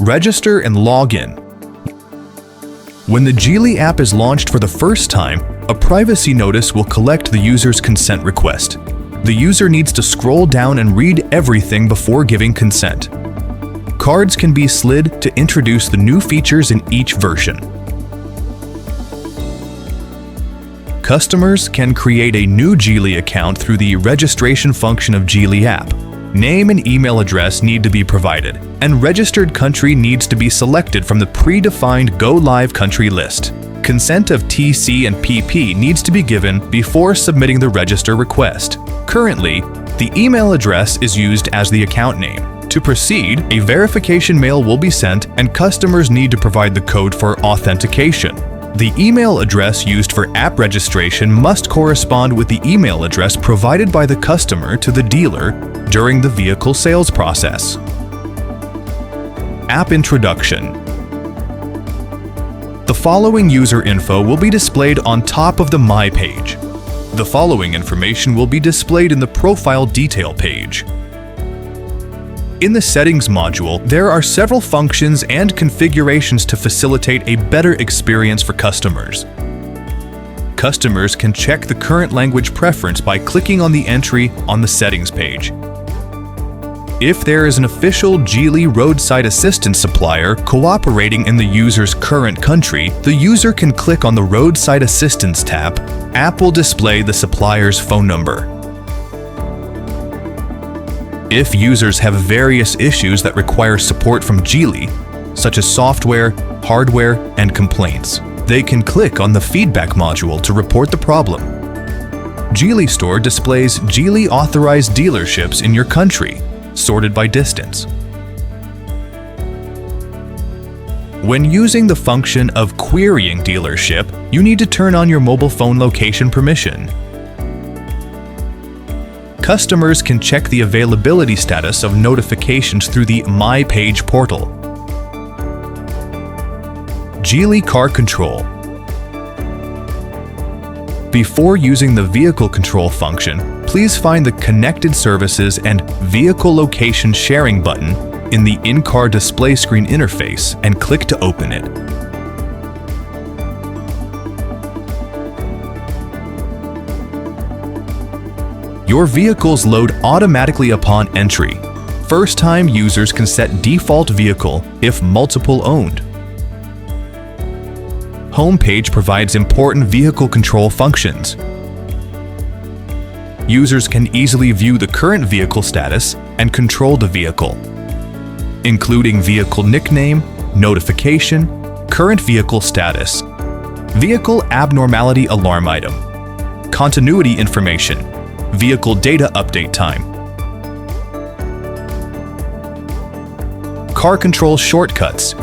Register and log in. When the Geely app is launched for the first time, a privacy notice will collect the user's consent request. The user needs to scroll down and read everything before giving consent. Cards can be slid to introduce the new features in each version. Customers can create a new Geely account through the registration function of Geely app. Name and email address need to be provided, and registered country needs to be selected from the predefined Go Live country list. Consent of TC and PP needs to be given before submitting the register request. Currently, the email address is used as the account name. To proceed, a verification mail will be sent and customers need to provide the code for authentication. The email address used for app registration must correspond with the email address provided by the customer to the dealer during the vehicle sales process. App introduction. The following user info will be displayed on top of the My page. The following information will be displayed in the Profile Detail page. In the Settings module, there are several functions and configurations to facilitate a better experience for customers. Customers can check the current language preference by clicking on the entry on the Settings page. If there is an official Geely roadside assistance supplier cooperating in the user's current country, the user can click on the Roadside Assistance tab. App will display the supplier's phone number. If users have various issues that require support from Geely, such as software, hardware, and complaints, they can click on the Feedback module to report the problem. Geely Store displays Geely authorized dealerships in your country, sorted by distance. When using the function of querying dealership, you need to turn on your mobile phone location permission. Customers can check the availability status of notifications through the My Page portal. Geely Car Control. Before using the Vehicle Control function, please find the Connected Services and Vehicle Location Sharing button in the in-car display screen interface and click to open it. Your vehicles load automatically upon entry. First-time users can set default vehicle if multiple owned. Homepage provides important vehicle control functions. Users can easily view the current vehicle status and control the vehicle, including vehicle nickname, notification, current vehicle status, vehicle abnormality alarm item, continuity information, vehicle data update time, car control shortcuts,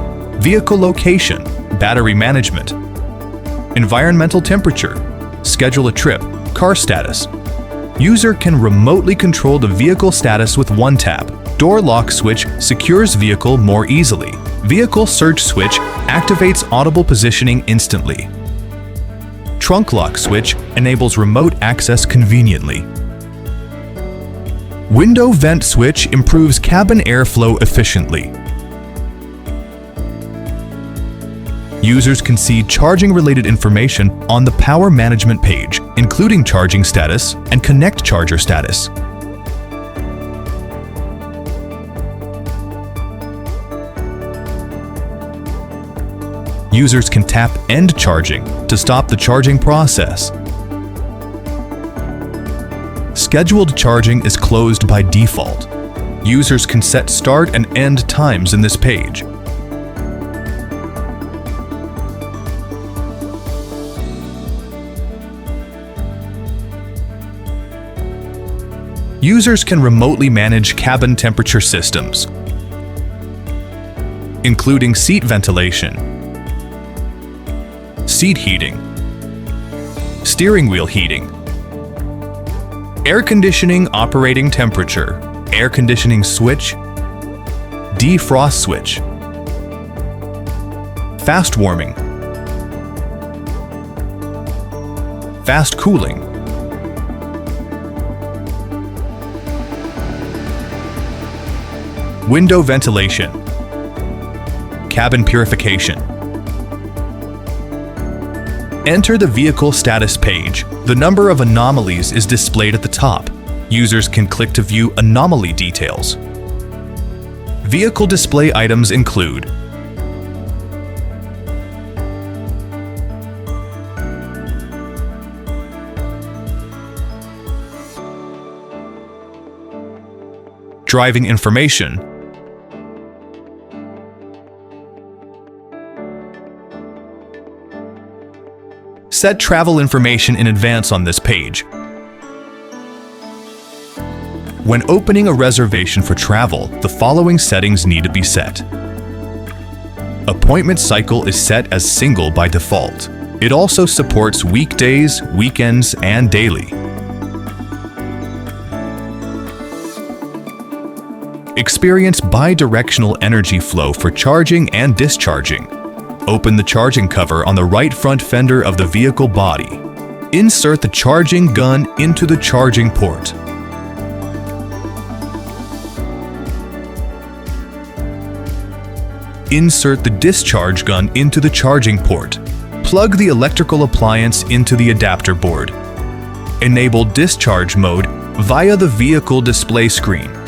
vehicle location, battery management, environmental temperature, schedule a trip, car status. User can remotely control the vehicle status with one tap. Door lock switch secures vehicle more easily. Vehicle search switch activates audible positioning instantly. Trunk lock switch enables remote access conveniently. Window vent switch improves cabin airflow efficiently. Users can see charging-related information on the power management page, including charging status and connect charger status. Users can tap End Charging to stop the charging process. Scheduled charging is closed by default. Users can set start and end times in this page. Users can remotely manage cabin temperature systems, including seat ventilation, seat heating, steering wheel heating, air conditioning operating temperature, air conditioning switch, defrost switch, fast warming, fast cooling, window ventilation, cabin purification. Enter the vehicle status page. The number of anomalies is displayed at the top. Users can click to view anomaly details. Vehicle display items include driving information, set travel information in advance on this page. When opening a reservation for travel, the following settings need to be set. Appointment cycle is set as single by default. It also supports weekdays, weekends, and daily. Experience bidirectional energy flow for charging and discharging. Open the charging cover on the right front fender of the vehicle body. Insert the charging gun into the charging port. Insert the discharge gun into the charging port. Plug the electrical appliance into the adapter board. Enable discharge mode via the vehicle display screen.